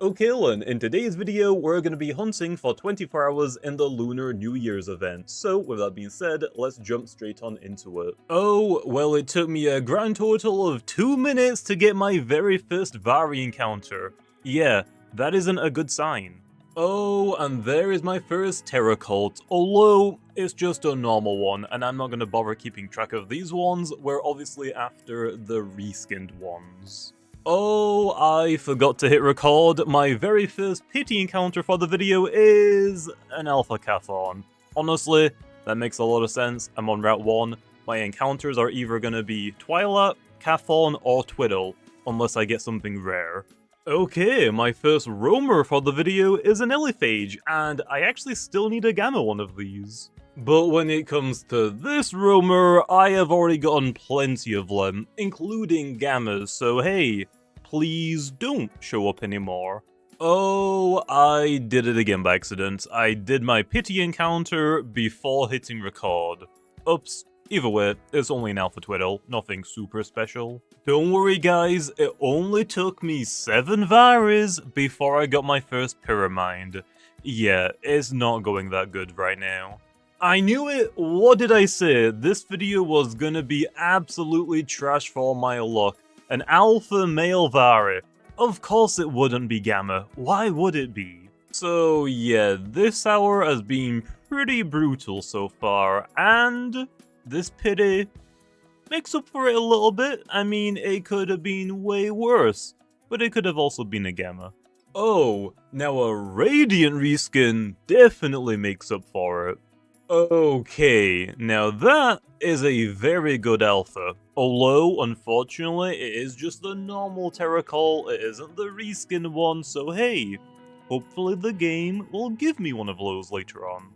Okay, Lynn, in today's video, we're going to be hunting for 24 hours in the Lunar New Year's event. So, with that being said, let's jump straight on into it. Oh, well, it took me a grand total of 2 minutes to get my very first Vari encounter. Yeah, that isn't a good sign. Oh, and there is my first Terror Cult, although it's just a normal one, and I'm not going to bother keeping track of these ones. We're obviously after the reskinned ones. Oh, I forgot to hit record. My very first pity encounter for the video is an Alpha Cathon. Honestly, that makes a lot of sense. I'm on Route 1. My encounters are either going to be Twilight, Cathon, or Twiddle, unless I get something rare. Okay, my first roamer for the video is an Elephage, and I actually still need a Gamma one of these. But when it comes to this roamer, I have already gotten plenty of them, including Gammas, so hey, please don't show up anymore. Oh, I did it again by accident. I did my pity encounter before hitting record. Oops. Either way, it's only an Alpha Twiddle, nothing super special. Don't worry guys, it only took me 7 Varies before I got my first Pyramid. Yeah, it's not going that good right now. I knew it! What did I say? This video was gonna be absolutely trash for my luck. An Alpha Male Vari. Of course it wouldn't be Gamma, why would it be? So yeah, this hour has been pretty brutal so far, and this pity makes up for it a little bit. I mean, it could have been way worse, but it could have also been a Gamma. Oh, now a Radiant reskin definitely makes up for it. Okay, now that is a very good Alpha. Although, unfortunately, it is just the normal Terror Cult, it isn't the reskin one, so hey, hopefully the game will give me one of those later on.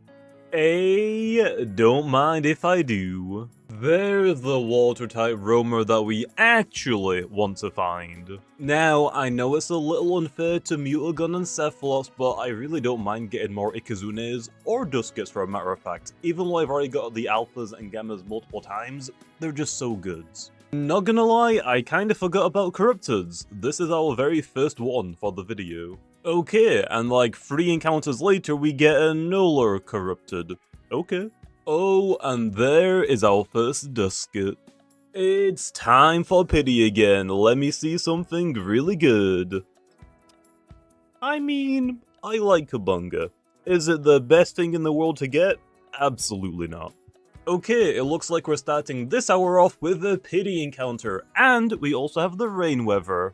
Don't mind if I do. There's the water-type roamer that we actually want to find. Now, I know it's a little unfair to Mutagun and Cephalops, but I really don't mind getting more Ikazunes, or Duskets for a matter of fact. Even though I've already got the Alphas and Gammas multiple times, they're just so good. Not gonna lie, I kinda forgot about Corrupteds. This is our very first one for the video. Okay, and like 3 encounters later we get another Corrupted. Okay. Oh, and there is our first Dusket. It's time for pity again. Let me see something really good. I mean, I like Kabunga. Is it the best thing in the world to get? Absolutely not. Okay, it looks like we're starting this hour off with a pity encounter, and we also have the rain weather.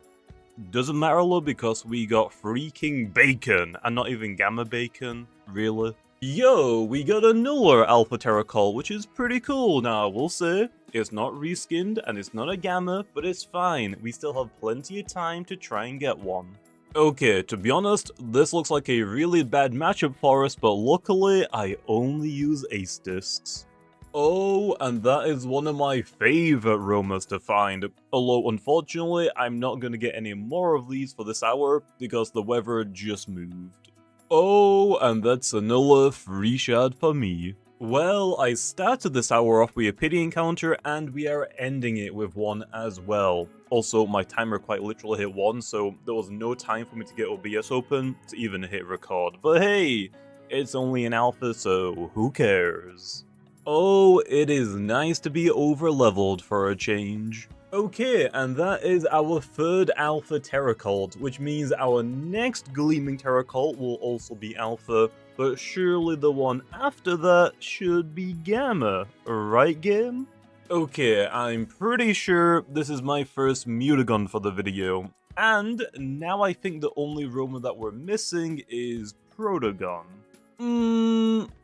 Doesn't matter though because we got freaking bacon, and not even Gamma bacon, really. Yo, we got another Alpha Terror Cult, which is pretty cool. Now, I will say, it's not reskinned and it's not a Gamma, but it's fine. We still have plenty of time to try and get one. Okay, to be honest, this looks like a really bad matchup for us, but luckily, I only use Ace Discs. Oh, and that is one of my favorite roamers to find, although unfortunately, I'm not gonna get any more of these for this hour, because the weather just moved. Oh, and that's another free shard for me. Well, I started this hour off with a pity encounter, and we are ending it with one as well. Also, my timer quite literally hit 1, so there was no time for me to get OBS open to even hit record. But hey, it's only an alpha, so who cares? Oh, it is nice to be over-leveled for a change. Okay, and that is our third Alpha Terror Cult, which means our next Gleaming Terror Cult will also be Alpha, but surely the one after that should be Gamma, right game? Okay, I'm pretty sure this is my first Mutagun for the video, and now I think the only roamer that we're missing is Protogun.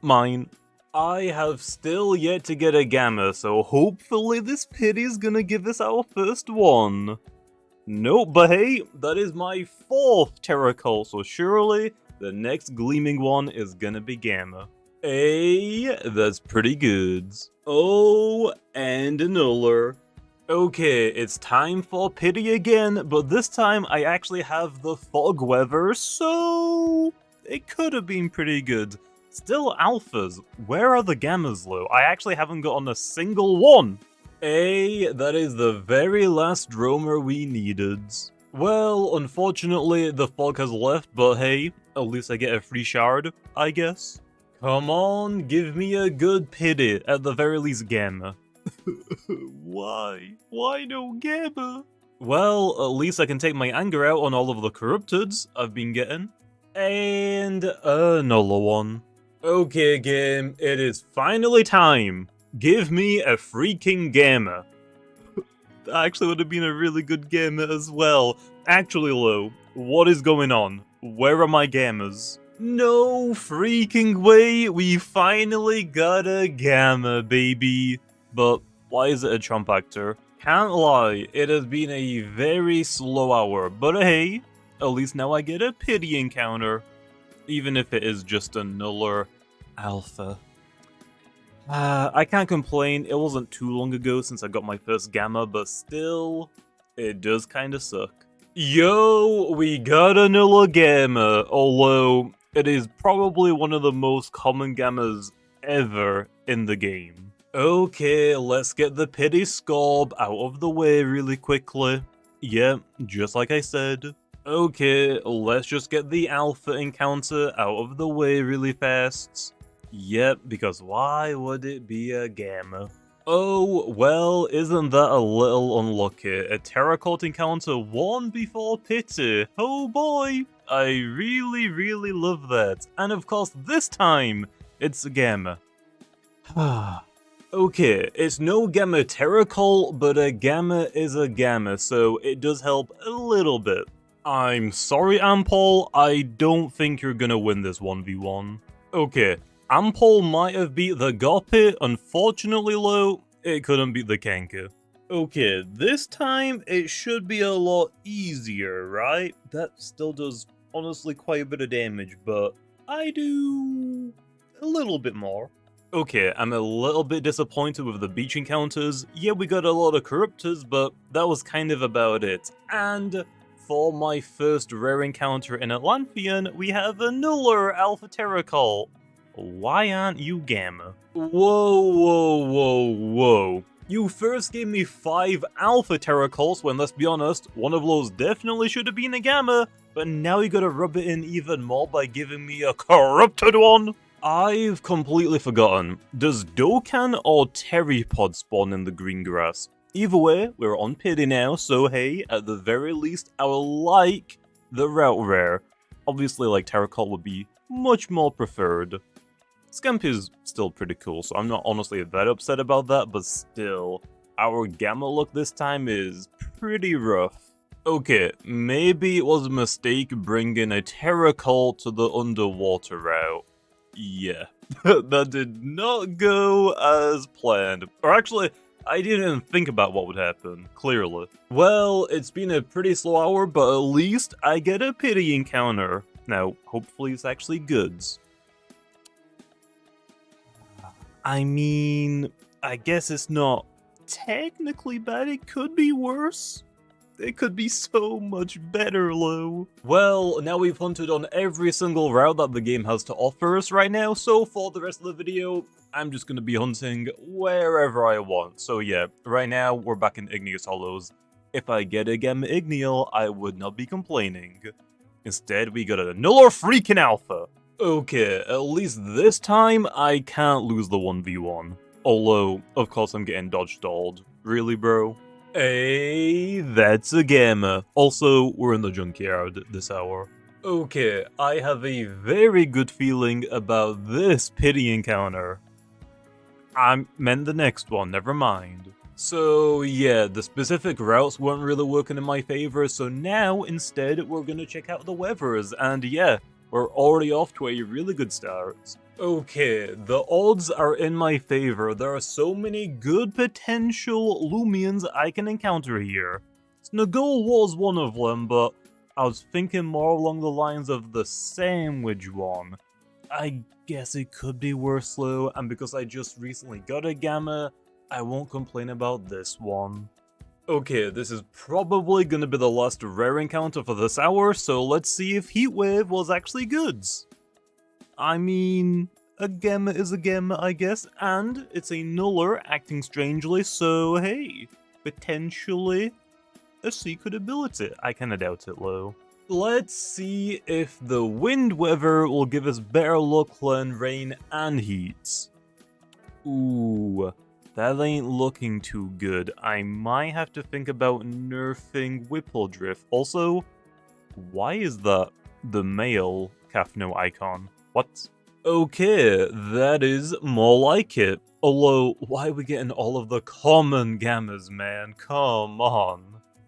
Mine. I have still yet to get a Gamma, so hopefully this pity is gonna give us our first one. Nope, but hey, that is my 4th Terror Cult, so surely the next gleaming one is gonna be Gamma. Hey, that's pretty good. Oh, and another. Okay, it's time for pity again, but this time I actually have the fog weather, so it could have been pretty good. Still alphas. Where are the Gammas, though? I actually haven't gotten a single one. That is the very last roamer we needed. Well, unfortunately, the fog has left, but hey, at least I get a free shard, I guess. Come on, give me a good pity, at the very least Gamma. Why? Why no Gamma? Well, at least I can take my anger out on all of the corrupteds I've been getting. And another one. Okay, game, it is finally time. Give me a freaking Gamma. That actually would have been a really good Gamma as well. Actually, Lo, what is going on? Where are my Gammas? No freaking way, we finally got a Gamma, baby. But why is it a Trump actor? Can't lie, it has been a very slow hour, but hey, at least now I get a pity encounter. Even if it is just a nuller alpha. I can't complain, it wasn't too long ago since I got my first Gamma, but still, it does kinda suck. Yo, we got another Gamma, although it is probably one of the most common Gammas ever in the game. Okay, let's get the pity scorb out of the way really quickly. Yep, just like I said. Okay, let's just get the alpha encounter out of the way really fast. Yep, because why would it be a Gamma? Oh, well, isn't that a little unlucky? A Terracotta encounter one before pity. Oh boy, I really love that. And of course, this time, it's a Gamma. Okay, it's no Gamma Terracol, but a Gamma is a Gamma, so it does help a little bit. I'm sorry, Ampol, I don't think you're gonna win this 1v1. Okay, Ampol might have beat the Goppy, unfortunately Lo, it couldn't beat the Kanka. Okay, this time it should be a lot easier, right? That still does honestly quite a bit of damage, but I do a little bit more. Okay, I'm a little bit disappointed with the beach encounters. Yeah, we got a lot of corruptors, but that was kind of about it. And for my first rare encounter in Atlantean, we have a Nuller Alpha Terracol. Why aren't you Gamma? Whoa. You first gave me 5 Alpha Terracols when, let's be honest, one of those definitely should have been a Gamma, but now you gotta rub it in even more by giving me a corrupted one? I've completely forgotten. Does Dokkan or Terrypod spawn in the green grass? Either way, we're on pity now, so hey, at the very least, I will like the route rare. Obviously, like, Terracol would be much more preferred. Scamp is still pretty cool, so I'm not honestly that upset about that, but still, our Gamma look this time is pretty rough. Okay, maybe it was a mistake bringing a Terracol to the underwater route. Yeah, that did not go as planned. Or actually, I didn't even think about what would happen, clearly. Well, it's been a pretty slow hour, but at least I get a pity encounter. Now, hopefully it's actually goods. I mean, I guess it's not technically bad, it could be worse. It could be so much better, Lo. Well, now we've hunted on every single route that the game has to offer us right now, so for the rest of the video, I'm just gonna be hunting wherever I want. So yeah, right now, we're back in Igneous Hollows. If I get a Gamma Igneal, I would not be complaining. Instead, we got a Nuller freaking Alpha. Okay, at least this time, I can't lose the 1v1. Although, of course I'm getting dodge stalled. Really, bro? Hey, that's a Gamma. Also, we're in the junkyard this hour. Okay, I have a very good feeling about this pity encounter. I meant the next one, never mind. So yeah, the specific routes weren't really working in my favor, so now instead we're gonna check out the weathers, and yeah, we're already off to a really good start. Okay, the odds are in my favor. There are so many good potential Loomians I can encounter here. Snaggle was one of them, but I was thinking more along the lines of the sandwich one. I guess it could be worse though, and because I just recently got a Gamma, I won't complain about this one. Okay, this is probably gonna be the last rare encounter for this hour, so let's see if Heatwave was actually goods. I mean, a Gamma is a Gamma, I guess, and it's a Nuller acting strangely, so hey, potentially a secret ability. I kinda doubt it, though. Let's see if the wind weather will give us better luck than rain and heat. Ooh, that ain't looking too good. I might have to think about nerfing Whippledrift. Also, why is that the male Kafno icon? What? Okay, that is more like it. Although, why are we getting all of the common gammas, man? Come on.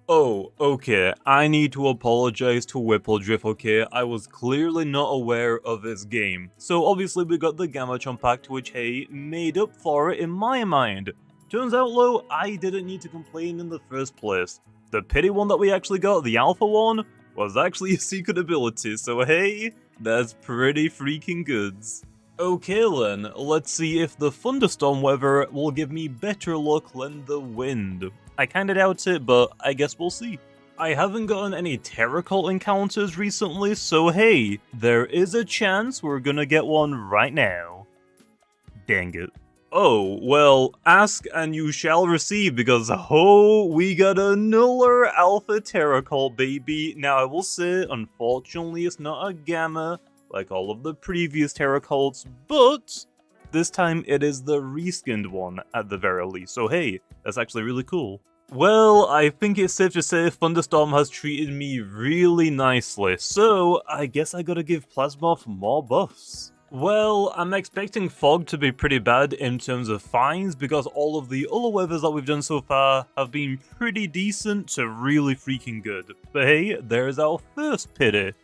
Oh, okay, I need to apologize to Whippledrift, okay? I was clearly not aware of this game. So obviously we got the Gamma Chomp Pact, which, hey, made up for it in my mind. Turns out, though, I didn't need to complain in the first place. The pity one that we actually got, the Alpha one, was actually a secret ability, so hey, that's pretty freaking goods. Okay then, let's see if the thunderstorm weather will give me better luck than the wind. I kinda doubt it, but I guess we'll see. I haven't gotten any Terracult encounters recently, so hey, there is a chance we're gonna get one right now. Dang it. Oh, well, ask and you shall receive, because oh, we got a Nuller Alpha Terracult, baby. Now I will say, unfortunately it's not a Gamma, like all of the previous Terracults, but this time it is the reskinned one at the very least, so hey, that's actually really cool. Well, I think it's safe to say Thunderstorm has treated me really nicely, so I guess I gotta give Plasmoth more buffs. Well, I'm expecting Fog to be pretty bad in terms of fines because all of the other weathers that we've done so far have been pretty decent to really freaking good. But hey, there's our first pity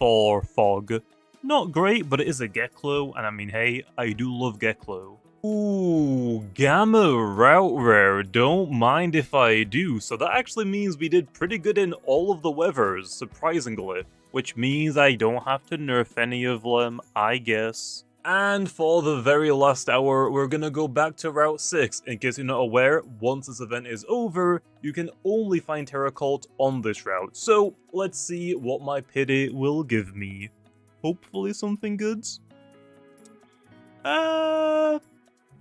for Fog. Not great, but it is a Geklo, and I mean, hey, I do love Geklo. Ooh, Gamma Route Rare, don't mind if I do. So that actually means we did pretty good in all of the weathers, surprisingly. Which means I don't have to nerf any of them, I guess. And for the very last hour, we're gonna go back to Route 6. In case you're not aware, once this event is over, you can only find Terracult on this route. So let's see what my pity will give me. Hopefully something good.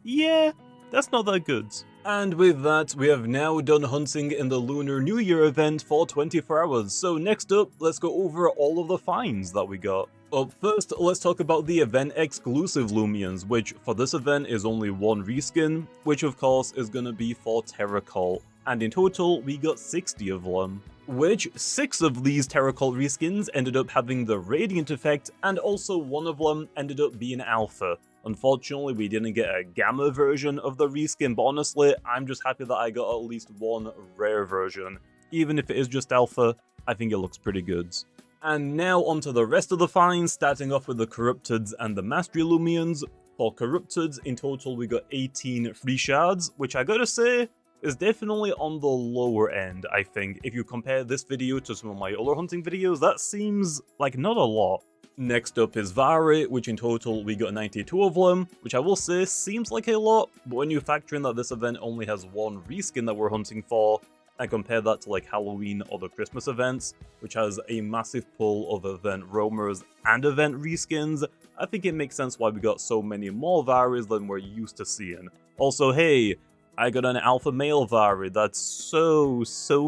Yeah, that's not that good. And with that, we have now done hunting in the Lunar New Year event for 24 hours. So next up, let's go over all of the finds that we got. Up first, let's talk about the event exclusive Loomians, which for this event is only one reskin, which of course is gonna be for Terracult. And in total, we got 60 of them. Which 6 of these Terracult reskins ended up having the Radiant effect, and also one of them ended up being Alpha. Unfortunately, we didn't get a Gamma version of the reskin, but honestly, I'm just happy that I got at least one rare version. Even if it is just Alpha, I think it looks pretty good. And now onto the rest of the finds, starting off with the Corrupteds and the Mastery Loomians. For Corrupteds, in total we got 18 free shards, which I gotta say, is definitely on the lower end, I think. If you compare this video to some of my other hunting videos, that seems like not a lot. Next up is Vari, which in total we got 92 of them, which I will say seems like a lot, but when you factor in that this event only has one reskin that we're hunting for, and compare that to like Halloween or the Christmas events, which has a massive pull of event roamers and event reskins, I think it makes sense why we got so many more Varis than we're used to seeing. Also, hey, I got an alpha male Vari, that's so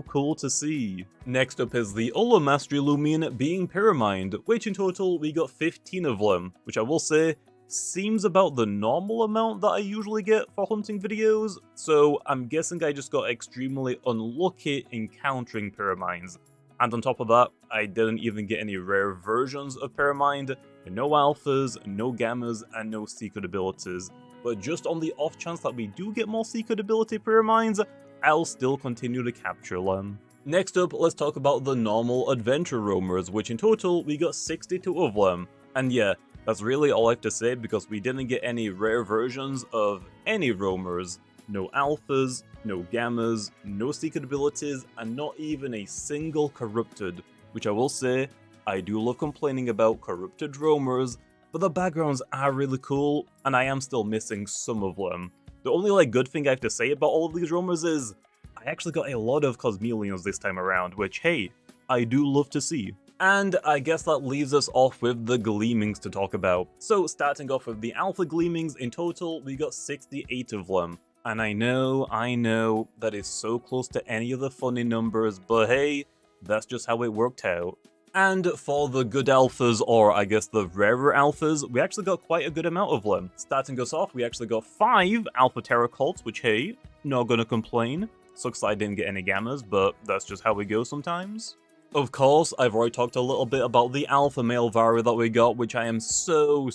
cool to see. Next up is the other Mastery Loomian being Pyramid, which in total we got 15 of them, which I will say seems about the normal amount that I usually get for hunting videos, so I'm guessing I just got extremely unlucky encountering Pyramids. And on top of that, I didn't even get any rare versions of Pyramid, no alphas, no gammas, and no secret abilities. But just on the off chance that we do get more secret ability Pyramids, I'll still continue to capture them. Next up, let's talk about the normal adventure roamers, which in total we got 62 of them. And yeah, that's really all I have to say because we didn't get any rare versions of any roamers. No alphas, no gammas, no secret abilities, and not even a single corrupted, which I will say, I do love complaining about corrupted roamers, but the backgrounds are really cool, and I am still missing some of them. The only good thing I have to say about all of these roamers is, I actually got a lot of Cosmelions this time around, which hey, I do love to see. And I guess that leaves us off with the Gleamings to talk about. So starting off with the Alpha Gleamings, in total we got 68 of them. And I know, that is so close to any of the funny numbers, but hey, that's just how it worked out. And for the good alphas, or I guess the rarer alphas, we actually got quite a good amount of them. Starting us off, we actually got 5 Alpha Terracolts, which hey, not gonna complain. Sucks I didn't get any Gammas, but that's just how we go sometimes. Of course, I've already talked a little bit about the Alpha Male Varia that we got, which I am so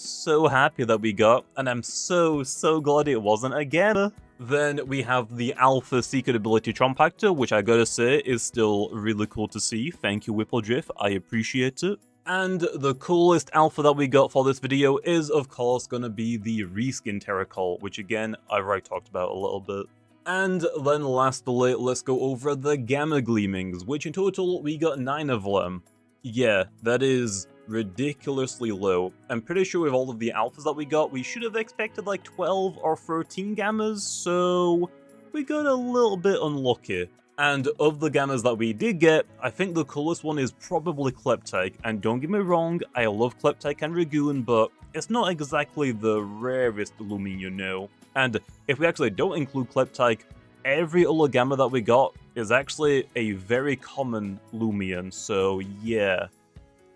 happy that we got, and I'm so glad it wasn't a Gamma. Then we have the Alpha Secret Ability Trompactor, which I gotta say is still really cool to see. Thank you, Whippledrift, I appreciate it. And the coolest alpha that we got for this video is, of course, gonna be the Reskin Terracol, which again, I've already talked about a little bit. And then lastly, let's go over the Gamma Gleamings, which in total we got 9 of them. Yeah, that is ridiculously low. I'm pretty sure with all of the alphas that we got, we should have expected like 12 or 13 Gammas, so we got a little bit unlucky. And of the Gammas that we did get, I think the coolest one is probably Kleptyke, and don't get me wrong, I love Kleptyke and Ragoon, but it's not exactly the rarest Loomian, you know. And if we actually don't include Kleptyke, every other Gamma that we got is actually a very common Loomian, so yeah.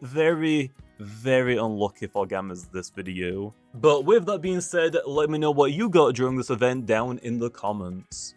Very unlucky for Gammas this video. But with that being said, let me know what you got during this event down in the comments.